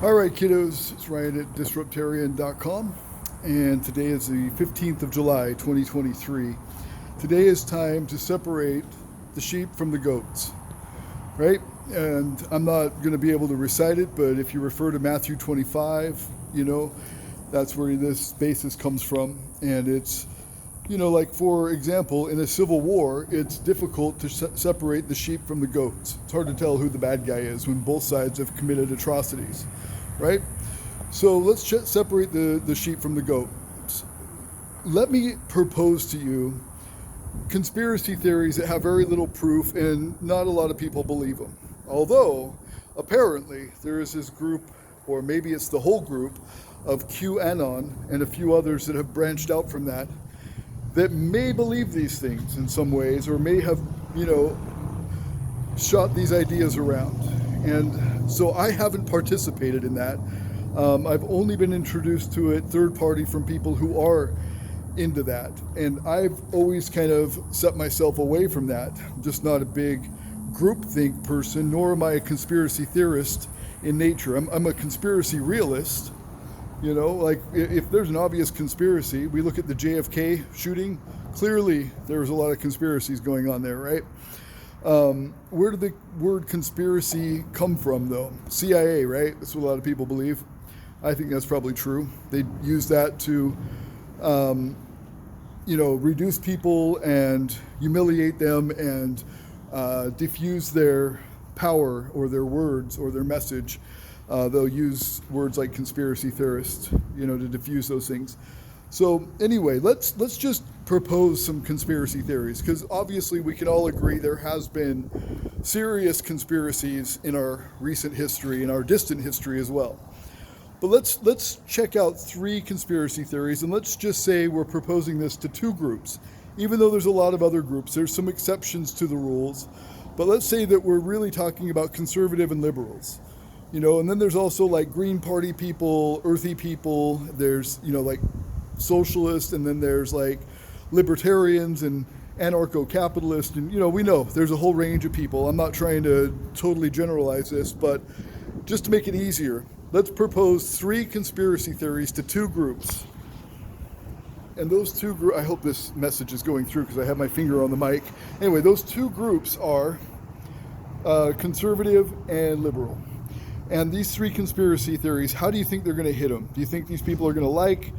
All right, kiddos, it's Ryan at disruptarian.com, and today is the 15th of July, 2023. Today is time to separate the sheep from the goats, right? And I'm not going to be able to recite it, but if you refer to Matthew 25, that's where this basis comes from. And it's, like for example, in a civil war, it's difficult to separate the sheep from the goats. It's hard to tell who the bad guy is when both sides have committed atrocities, right? So let's separate the sheep from the goats. Let me propose to you conspiracy theories that have very little proof and not a lot of people believe them. Although, apparently, there is this group, or maybe it's the whole group, of QAnon and a few others that have branched out from that may believe these things in some ways, or may have, shot these ideas around. And so I haven't participated in that. I've only been introduced to it third party from people who are into that. And I've always kind of set myself away from that. I'm just not a big groupthink person, nor am I a conspiracy theorist in nature. I'm a conspiracy realist. Like if there's an obvious conspiracy, we look at the JFK shooting, clearly there was a lot of conspiracies going on there, right? Where did the word conspiracy come from, though? CIA, right? That's what a lot of people believe. I think that's probably true. They use that to, reduce people and humiliate them and diffuse their power or their words or their message. They'll use words like conspiracy theorists, to diffuse those things. So anyway, let's just propose some conspiracy theories, because obviously we can all agree there has been serious conspiracies in our recent history, in our distant history as well. But let's check out three conspiracy theories, and let's just say we're proposing this to two groups. Even though there's a lot of other groups, there's some exceptions to the rules. But let's say that we're really talking about conservative and liberals. And then there's also like Green Party people, earthy people, there's, like socialists, and then there's like libertarians and anarcho-capitalists, and we know there's a whole range of people. I'm not trying to totally generalize this, but just to make it easier, let's propose three conspiracy theories to two groups. And those two groups, I hope this message is going through because I have my finger on the mic. Anyway, those two groups are conservative and liberal. And these three conspiracy theories, how do you think they're going to hit them? Do you think these people are going to like,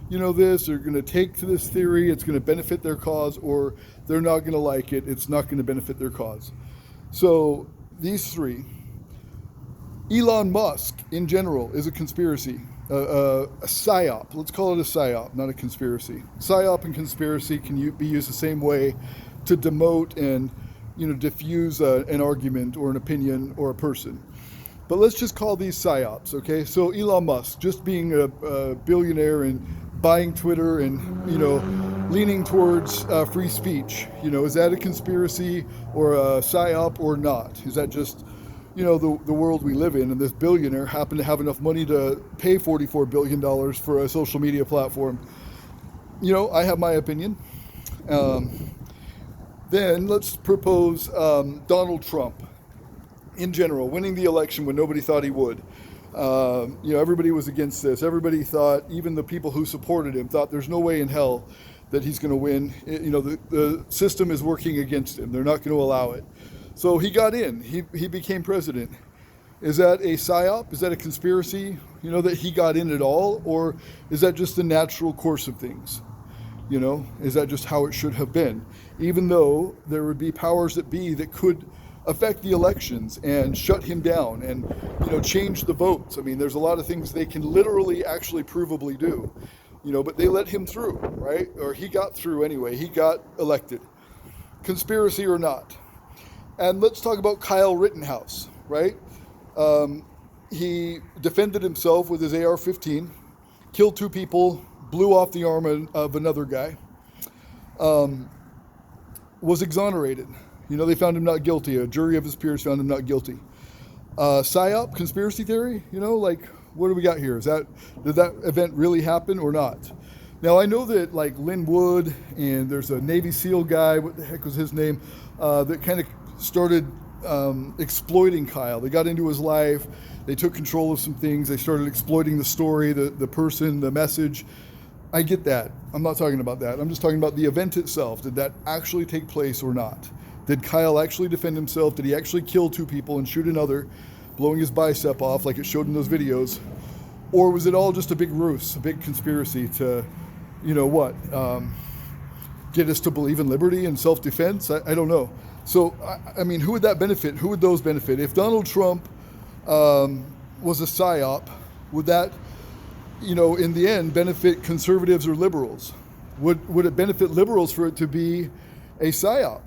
this, they're going to take to this theory, it's going to benefit their cause, or they're not going to like it, it's not going to benefit their cause? So these three. Elon Musk, in general, is a conspiracy, a psyop. Let's call it a psyop, not a conspiracy. Psyop and conspiracy can be used the same way to demote and, diffuse an argument or an opinion or a person. But let's just call these psyops, okay? So Elon Musk, just being a billionaire and buying Twitter and, leaning towards free speech, is that a conspiracy or a psyop or not? Is that just, the world we live in, and this billionaire happened to have enough money to pay $44 billion for a social media platform? I have my opinion. Then let's propose Donald Trump. In general, winning the election when nobody thought he would. Everybody was against this. Everybody thought, even the people who supported him, thought there's no way in hell that he's going to win. The system is working against him. They're not going to allow it. So he got in. He became president. Is that a psyop? Is that a conspiracy, that he got in at all? Or is that just the natural course of things? Is that just how it should have been? Even though there would be powers that be that could affect the elections and shut him down and, change the votes. I mean, there's a lot of things they can literally actually provably do, but they let him through, right? Or he got through anyway. He got elected. Conspiracy or not. And let's talk about Kyle Rittenhouse, right? He defended himself with his AR-15, killed two people, blew off the arm of another guy, was exonerated. They found him not guilty. A jury of his peers found him not guilty. PSYOP, conspiracy theory, what do we got here? Did that event really happen or not? Now, I know that like Lynn Wood, and there's a Navy SEAL guy, what the heck was his name, that kind of started exploiting Kyle. They got into his life. They took control of some things. They started exploiting the story, the person, the message. I get that. I'm not talking about that. I'm just talking about the event itself. Did that actually take place or not? Did Kyle actually defend himself? Did he actually kill 2 people and shoot another, blowing his bicep off like it showed in those videos? Or was it all just a big ruse, a big conspiracy to, get us to believe in liberty and self-defense? I don't know. So, I mean, who would that benefit? Who would those benefit? If Donald Trump was a psyop, would that, in the end, benefit conservatives or liberals? Would it benefit liberals for it to be a psyop?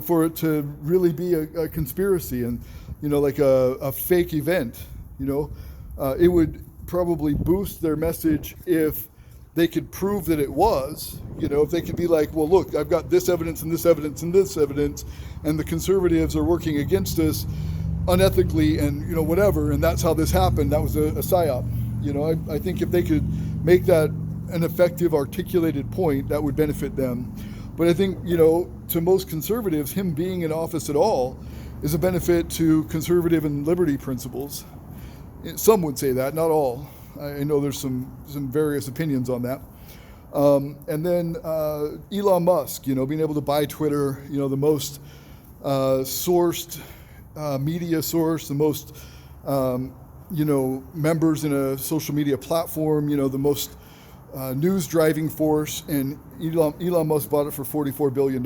For it to really be a conspiracy and, like a fake event? It would probably boost their message if they could prove that it was, if they could be like, well, look, I've got this evidence and this evidence and this evidence, and the conservatives are working against us unethically and, whatever, and that's how this happened. That was a psyop. I think if they could make that an effective, articulated point, that would benefit them. But I think, to most conservatives, him being in office at all is a benefit to conservative and liberty principles. Some would say that, not all. I know there's some various opinions on that. And then Elon Musk, being able to buy Twitter, the most sourced media source, the most, members in a social media platform, the most news driving force, and Elon Musk bought it for $44 billion.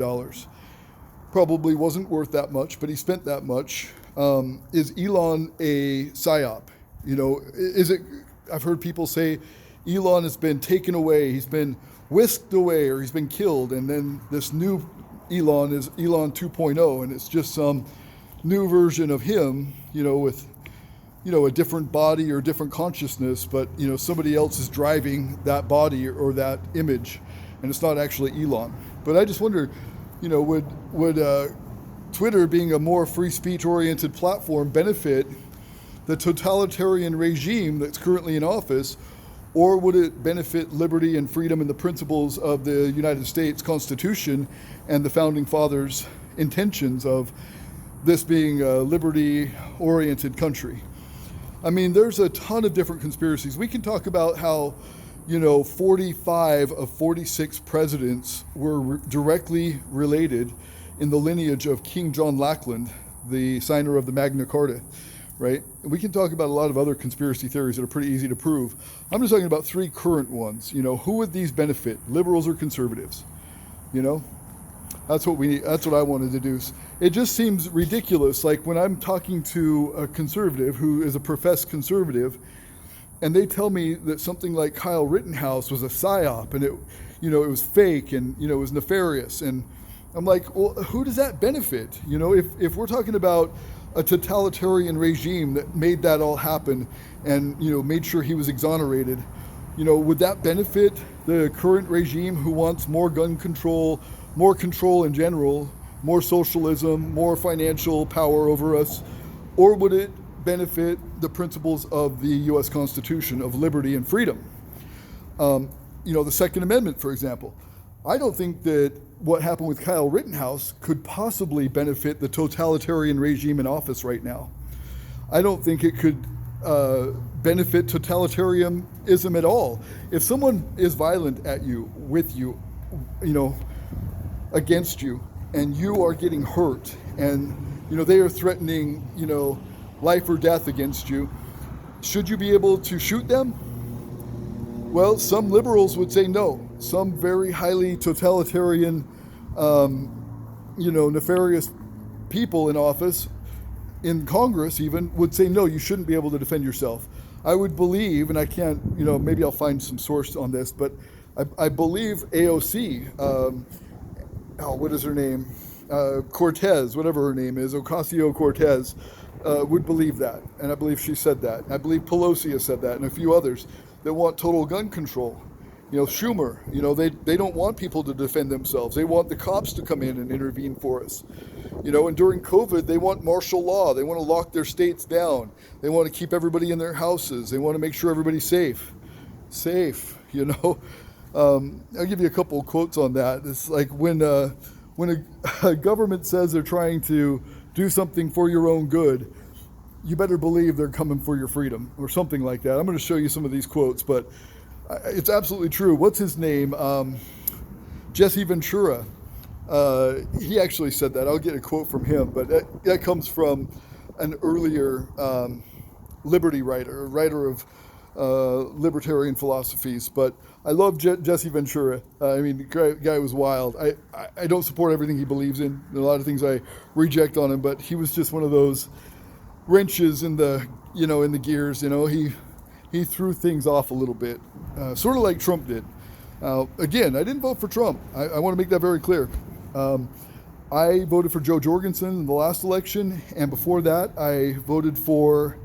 Probably wasn't worth that much, but he spent that much. Is Elon a psyop? Is it? I've heard people say Elon has been taken away, he's been whisked away, or he's been killed, and then this new Elon is Elon 2.0, and it's just some new version of him, with, a different body or different consciousness, but, somebody else is driving that body or that image, and it's not actually Elon. But I just wonder, would Twitter, being a more free speech oriented platform, benefit the totalitarian regime that's currently in office, or would it benefit liberty and freedom and the principles of the United States Constitution and the Founding Fathers' intentions of this being a liberty-oriented country? I mean, there's a ton of different conspiracies. We can talk about how, 45 of 46 presidents were directly related in the lineage of King John Lackland, the signer of the Magna Carta. Right? We can talk about a lot of other conspiracy theories that are pretty easy to prove. I'm just talking about 3 current ones. Who would these benefit, liberals or conservatives? That's what we need. That's what I want to deduce. It just seems ridiculous. Like when I'm talking to a conservative who is a professed conservative, and they tell me that something like Kyle Rittenhouse was a psyop, and it was fake, and it was nefarious, and I'm like, well, who does that benefit? If we're talking about a totalitarian regime that made that all happen and, made sure he was exonerated, would that benefit the current regime who wants more gun control, more control in general, more socialism, more financial power over us? Or would it benefit the principles of the U.S. Constitution of liberty and freedom? The Second Amendment, for example. I don't think that what happened with Kyle Rittenhouse could possibly benefit the totalitarian regime in office right now. I don't think it could benefit totalitarianism at all. If someone is violent at you, with you, against you, and you are getting hurt, and they are threatening, life or death against you, should you be able to shoot them? Well, some liberals would say no. Some very highly totalitarian, nefarious people in office, in Congress even, would say no, you shouldn't be able to defend yourself. I would believe, and I can't, maybe I'll find some source on this, but I believe AOC, what is her name? Cortez, whatever her name is, Ocasio-Cortez, would believe that. And I believe she said that. I believe Pelosi has said that, and a few others that want total gun control. Schumer, they don't want people to defend themselves. They want the cops to come in and intervene for us. And during COVID, they want martial law. They want to lock their states down. They want to keep everybody in their houses. They want to make sure everybody's safe. I'll give you a couple of quotes on that. It's like when a government says they're trying to do something for your own good, you better believe they're coming for your freedom, or something like that. I'm going to show you some of these quotes, but it's absolutely true. What's his name? Jesse Ventura. He actually said that. I'll get a quote from him, but that comes from an earlier liberty writer, a writer of libertarian philosophies. But I love Jesse Ventura. I mean, the guy was wild. I don't support everything he believes in. There are a lot of things I reject on him, but he was just one of those wrenches in the gears. He threw things off a little bit, sort of like Trump did. Again, I didn't vote for Trump. I want to make that very clear. I voted for Joe Jorgensen in the last election, and before that, I voted for,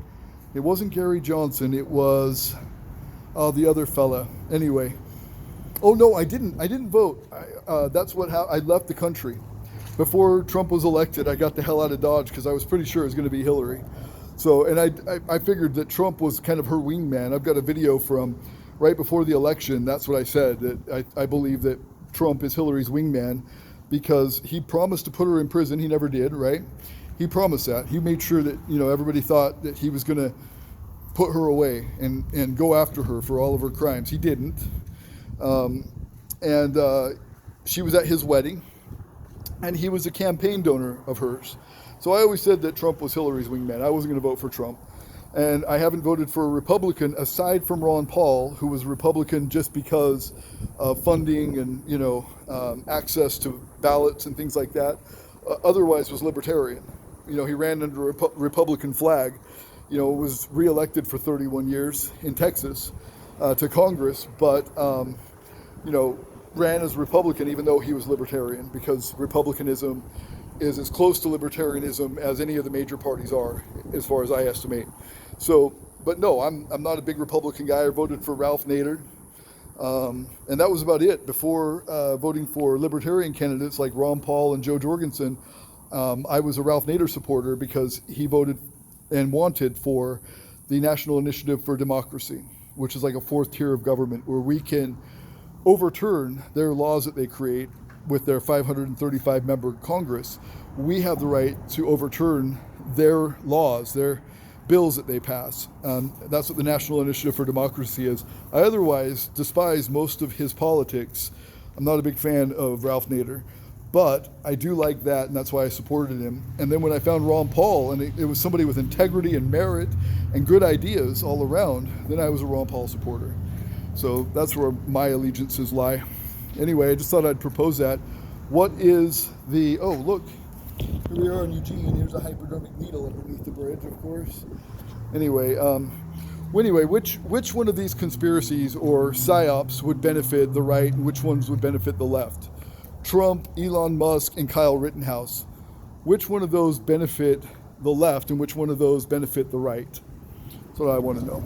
it wasn't Gary Johnson, it was the other fella. Anyway, oh no, I didn't vote. That's I left the country. Before Trump was elected, I got the hell out of Dodge because I was pretty sure it was going to be Hillary. So, and I figured that Trump was kind of her wingman. I've got a video from right before the election. That's what I said, that I believe that Trump is Hillary's wingman because he promised to put her in prison. He never did, right? He promised that. He made sure that, everybody thought that he was going to put her away and go after her for all of her crimes. He didn't. She was at his wedding, and he was a campaign donor of hers. So I always said that Trump was Hillary's wingman. I wasn't going to vote for Trump. And I haven't voted for a Republican aside from Ron Paul, who was Republican just because of funding and, access to ballots and things like that. Otherwise was libertarian. He ran under a Republican flag, was reelected for 31 years in Texas to Congress, but, ran as Republican even though he was libertarian, because Republicanism is as close to libertarianism as any of the major parties are, as far as I estimate. So, but no, I'm not a big Republican guy. I voted for Ralph Nader, and that was about it. Before voting for libertarian candidates like Ron Paul and Joe Jorgensen, I was a Ralph Nader supporter because he voted and wanted for the National Initiative for Democracy, which is like a fourth tier of government where we can overturn their laws that they create with their 535 member Congress. We have the right to overturn their laws, their bills that they pass. That's what the National Initiative for Democracy is. I otherwise despise most of his politics. I'm not a big fan of Ralph Nader, but I do like that, and that's why I supported him. And then when I found Ron Paul, and it was somebody with integrity and merit and good ideas all around, then I was a Ron Paul supporter. So that's where my allegiances lie. Anyway, I just thought I'd propose that. What is the, oh look, here we are in Eugene. Here's a hypodermic needle underneath the bridge, of course. Anyway, which one of these conspiracies or psyops would benefit the right, and which ones would benefit the left? Trump, Elon Musk, and Kyle Rittenhouse. Which one of those benefit the left, and which one of those benefit the right? That's what I want to know.